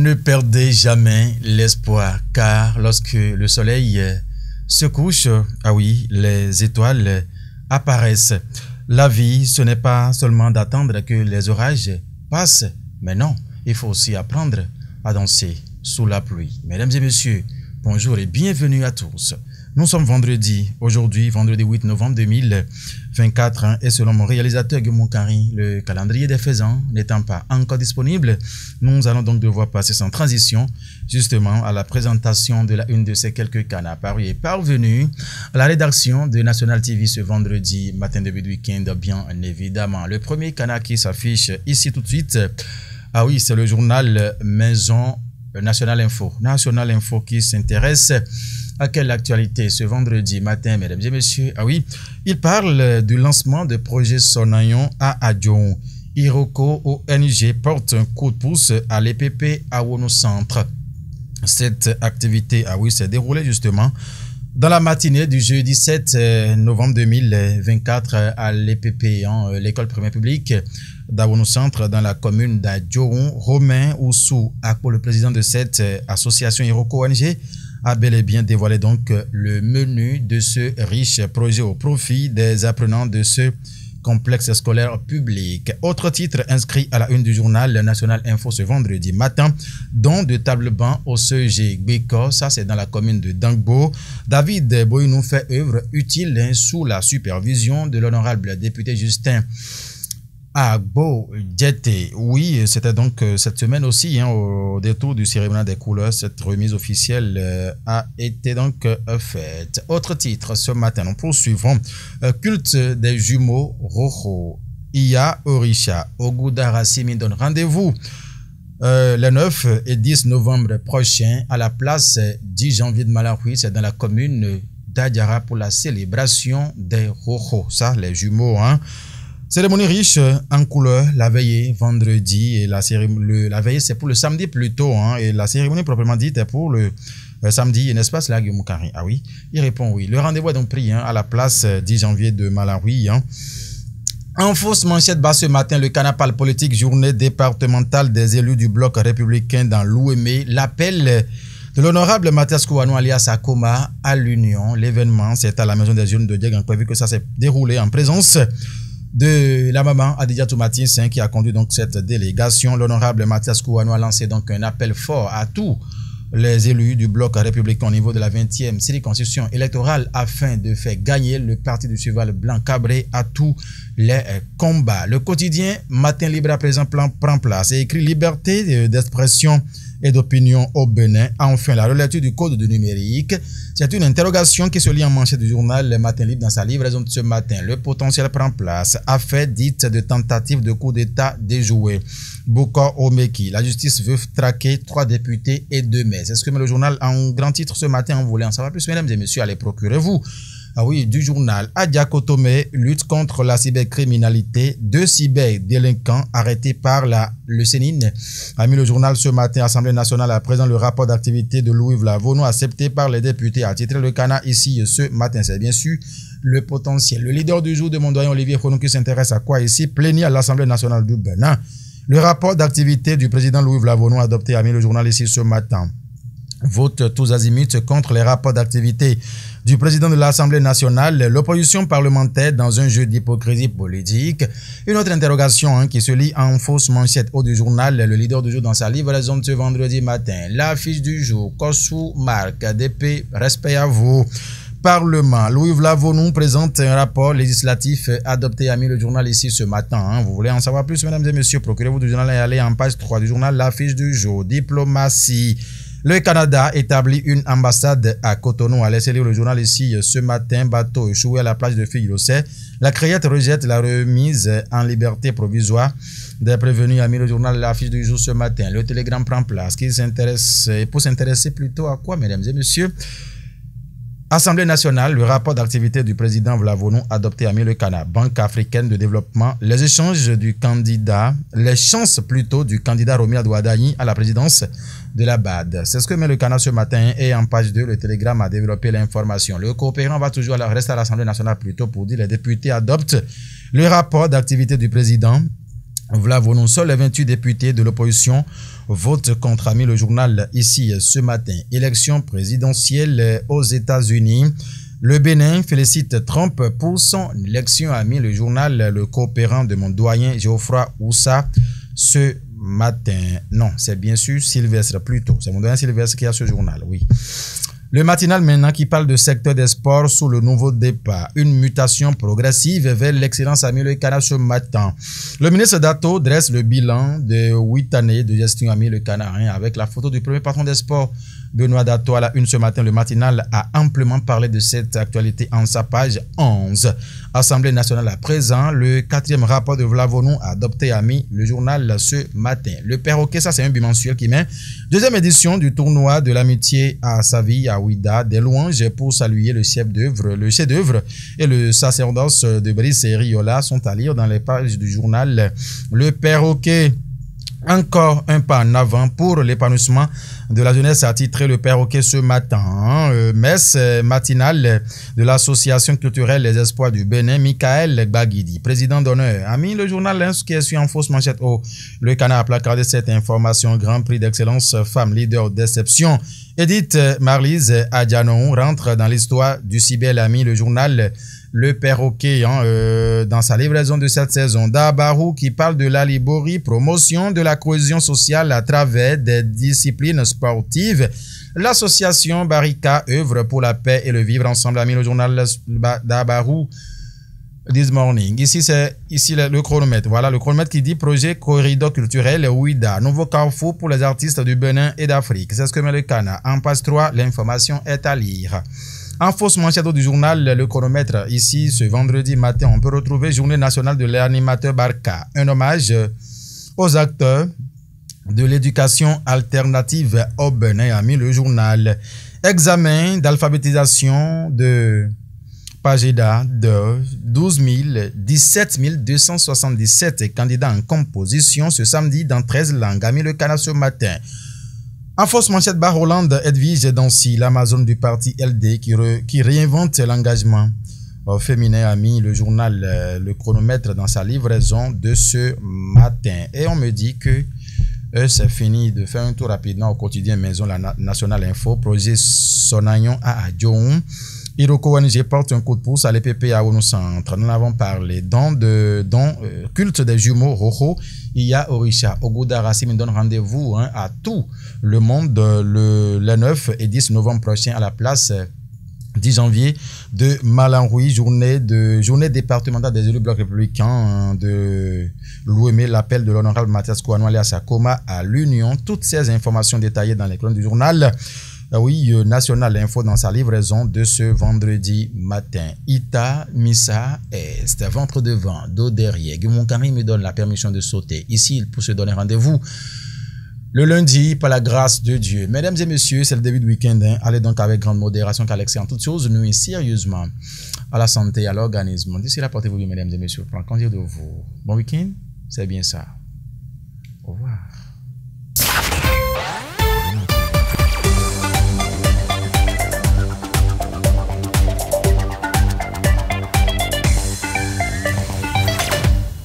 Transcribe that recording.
Ne perdez jamais l'espoir, car lorsque le soleil se couche, ah oui, les étoiles apparaissent. La vie, ce n'est pas seulement d'attendre que les orages passent, mais non, il faut aussi apprendre à danser sous la pluie. Mesdames et messieurs, bonjour et bienvenue à tous. Nous sommes vendredi, aujourd'hui, vendredi 8 novembre 2024, et selon mon réalisateur Guillaume Kari, le calendrier des faisans n'étant pas encore disponible, nous allons donc devoir passer sans transition, justement, à la présentation de la une de ces quelques canards parus et parvenus à la rédaction de National TV ce vendredi matin début de week-end, bien évidemment. Le premier canard qui s'affiche ici tout de suite, ah oui, c'est le journal Maison National Info. National Info qui s'intéresse à quelle actualité ce vendredi matin, mesdames et messieurs? Ah oui, il parle du lancement de projet Sonayon à Adjon. Iroko ONG porte un coup de pouce à l'EPP à Wono Centre. Cette activité, ah oui, s'est déroulée justement dans la matinée du jeudi 7 novembre 2024 à l'EPP, l'école primaire publique d'Awono Centre dans la commune d'Adjon. Romain Oussou, le président de cette association Iroko ONG, a bel et bien dévoilé donc le menu de ce riche projet au profit des apprenants de ce complexe scolaire public. Autre titre inscrit à la une du journal National Info ce vendredi matin, dont de table banc au CEG Béco, ça c'est dans la commune de Dangbo. David Boyinou fait œuvre utile sous la supervision de l'honorable député Justin Agbo Djete. Oui, c'était donc cette semaine aussi, au détour du cérémonial des couleurs, cette remise officielle a été donc faite. Autre titre ce matin, nous poursuivons. Culte des jumeaux Rojo, Iya Orisha, Ogudara Simi donne rendez-vous les 9 et 10 novembre prochains à la place 10 janvier de Malawi, c'est dans la commune d'Adiara pour la célébration des Rojo. Ça, les jumeaux, Cérémonie riche en couleurs, la veillée vendredi et la veillée c'est pour le samedi plutôt, et la cérémonie proprement dite est pour le samedi, n'est-ce pas cela Guillaume Kari? Ah oui, il répond oui. Le rendez-vous est donc pris à la place 10 janvier de Malawi. En fausse manchette bas ce matin, le canapal politique, journée départementale des élus du bloc républicain dans l'Ouémé, l'appel de l'honorable Mathias Kouanou alias Akoma à l'Union. L'événement, c'est à la maison des jeunes de Dieg, prévu que ça s'est déroulé en présence de la maman Adidja Toumatin qui a conduit donc cette délégation. L'honorable Mathias Kouanou a lancé donc un appel fort à tous les élus du bloc républicain au niveau de la 20e circonscription électorale afin de faire gagner le parti du cheval blanc cabré à tous les combats. Le quotidien Matin Libre à présent prend place et écrit liberté d'expression et d'opinion au Bénin. Enfin, la relecture du code du numérique. C'est une interrogation qui se lit en manchette du journal Le Matin Libre dans sa livraison de ce matin. Le potentiel prend place. Affaire dite de tentative de coup d'État déjouée. Boko Omeki. La justice veut traquer 3 députés et 2 maires. C'est ce que met le journal en grand titre ce matin. On voulait en savoir plus, mesdames et messieurs. Allez, procurez-vous. Ah oui, du journal. Adia Kotome lutte contre la cybercriminalité. 2 cyberdélinquants arrêtés par le Sénine. A mis le journal ce matin. Assemblée nationale à présent le rapport d'activité de Louis Vlavono accepté par les députés. A titré le canard ici ce matin. C'est bien sûr le potentiel. Le leader du jour de mon doyen Olivier Khonou qui s'intéresse à quoi ici? Plénier à l'Assemblée nationale du Bénin. Le rapport d'activité du président Louis Vlavono adopté a mis le journal ici ce matin. Vote tous azimuts contre les rapports d'activité du président de l'Assemblée nationale, l'opposition parlementaire dans un jeu d'hypocrisie politique. Une autre interrogation qui se lit en fausse manchette au du journal, le leader du jour dans sa livraison de ce vendredi matin. L'affiche du jour, Kossou Marc, ADP, respect à vous. Parlement, Louis Vlavonou présente un rapport législatif adopté a mis le journal ici ce matin. Vous voulez en savoir plus, mesdames et messieurs, procurez-vous du journal et allez en page 3 du journal, l'affiche du jour, diplomatie. Le Canada établit une ambassade à Cotonou. À laisser lire le journal ici ce matin. Bateau échoué à la plage de Figuilocé. La Créette rejette la remise en liberté provisoire des prévenus. A mis le journal l'affiche du jour ce matin. Le télégramme prend place. Pour s'intéresser plutôt à quoi, mesdames et messieurs? Assemblée nationale, le rapport d'activité du président Vlavonou adopté a mis le Canada. Banque africaine de développement, les chances du candidat Romy Adouadani à la présidence de la BAD. C'est ce que met le Canada ce matin et en page 2, le télégramme a développé l'information. Le coopérant va toujours rester à l'Assemblée nationale plutôt pour dire les députés adoptent le rapport d'activité du président Vlavonu. Seuls les 28 députés de l'opposition votent contre, ami le journal ici ce matin. Élection présidentielle aux États-Unis. Le Bénin félicite Trump pour son élection, ami le journal Le Coopérant de mon doyen Geoffroy Oussa ce matin. Non, c'est bien sûr Sylvestre plutôt. C'est mon doyen Sylvestre qui a ce journal, oui. Le matinal maintenant qui parle de secteur des sports sous le nouveau départ. Une mutation progressive vers l'excellence, ami le Canard ce matin. Le ministre Dato dresse le bilan de 8 années de gestion, ami le Canard, avec la photo du premier patron des sports, Benoît Dato, à la une ce matin. Le matinal a amplement parlé de cette actualité en sa page 11. Assemblée nationale à présent, le 4e rapport de Vlavonu adopté, ami le journal ce matin. Le perroquet, ça c'est un bimensuel qui met deuxième édition du tournoi de l'amitié à Saville, à Ouida. Des louanges pour saluer le chef-d'œuvre et le sacerdoce de Brice et Riola sont à lire dans les pages du journal. Le perroquet, encore un pas en avant pour l'épanouissement de la jeunesse, a titré le perroquet ce matin. Messe matinale de l'association culturelle Les Espoirs du Bénin, Michael Baguidi, président d'honneur, a mis le journal qui est su en fausse manchette. Le Canard a placardé cette information. Grand prix d'excellence femme leader d'exception. Edith Marlise Adjanon rentre dans l'histoire du Cibel, a mis le journal Le Perroquet dans sa livraison de cette saison. Dabarou qui parle de la Libori, promotion de la cohésion sociale à travers des disciplines sportives. L'association Barika œuvre pour la paix et le vivre ensemble, a mis le journal Dabarou this morning. Ici, c'est le chronomètre. Voilà le chronomètre qui dit projet corridor culturel Ouida, nouveau carrefour pour les artistes du Bénin et d'Afrique. C'est ce que met le Canard. En page 3, l'information est à lire. En fausse manchette du journal Le Chronomètre, ici, ce vendredi matin, on peut retrouver Journée nationale de l'animateur Barka. Un hommage aux acteurs de l'éducation alternative au Bénin, a mis le journal. Examen d'alphabétisation de Pageda de 17 277 candidats en composition ce samedi dans 13 langues, a mis le Canard ce matin. En fausse manchette, Bar-Hollande, Edwige Dancy, l'Amazone du parti LD qui réinvente l'engagement féminin, a mis le journal Le Chronomètre dans sa livraison de ce matin. Et on me dit que c'est fini de faire un tour rapidement au quotidien Maison la Nationale Info, projet Sonagnon à Adjoun. Iroko ONG porte un coup de pouce à l'EPP à ONU Centre. Nous en avons parlé. Culte des jumeaux Rojo, Iya Orisha. Ogoda Rassim donne rendez-vous à tout le monde le 9 et 10 novembre prochain à la place 10 janvier de Malanroui, journée départementale des élus blocs républicains de l'OME, l'appel de l'honorable Mathias Kouanou alias Sakoma à l'Union. Toutes ces informations détaillées dans les colonnes du journal. Oui, National Info dans sa livraison de ce vendredi matin. Ita, Missa, Est, ventre devant, dos derrière. Guimonkari me donne la permission de sauter. Ici, il peut se donner rendez-vous le lundi, par la grâce de Dieu. Mesdames et messieurs, c'est le début du week-end. Allez donc avec grande modération, car l'excès en toutes choses nuit sérieusement à la santé et à l'organisme. D'ici là, portez-vous bien, mesdames et messieurs. Prends congé de vous. Bon week-end, c'est bien ça.